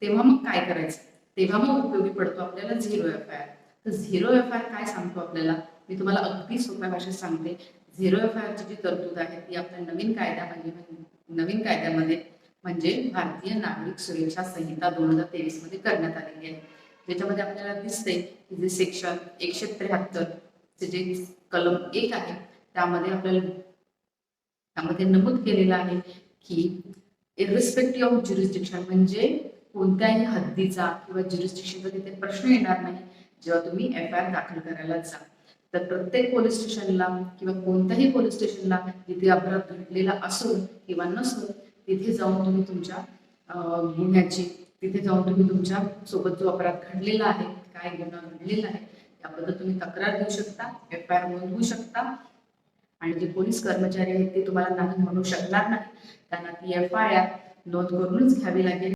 तेव्हा मग काय करायचं, तेव्हा मग उपयोगी पडतो आपल्याला झिरो FIR. तर झिरो FIR काय सांगतो आपल्याला, मी तुम्हाला अगदी सोप्या भाषेत सांगते. झिरो FIR ची जी तरतूद आहे ती आपल्या नवीन कायद्यामध्ये म्हणजे भारतीय नागरिक सुरक्षा संहिता 2023 मध्ये करण्यात आलेली आहे. ज्याच्यामध्ये आपल्याला दिसते की जे सेक्शन 173 चे जे कलम 1 आहे त्यामध्ये त्यामध्ये नमूद केलेलं आहे की इररिस्पेक्टिव्ह ऑफ ज्युरिस्डिक्शन म्हणजे कोणत्याही हद्दीचा किंवा ज्युरिस्डिक्शनचा तिथे प्रश्न येणार नाही जेव्हा तुम्ही FIR दाखल करायला जा. तर प्रत्येक पोलीस स्टेशनला किंवा कोणत्याही पोलीस स्टेशनला जिथे अपराध घडलेला असो किंवा नसो तिथे जाऊन तुम्ही तुमच्या गुन्ह्याची, तिथे जाऊन तुम्ही तुमच्या सोबत जो अपराध घडलेला आहे, काय गुन्हा घडलेला आहे याबद्दल तुम्ही तक्रार देऊ शकता, FIR नोंदवू शकता. आणि जे पोलीस कर्मचारी आहेत ते तुम्हाला नाही म्हणू शकणार नाही, त्यांना ती FIR नोंद करूनच घ्यावी लागेल.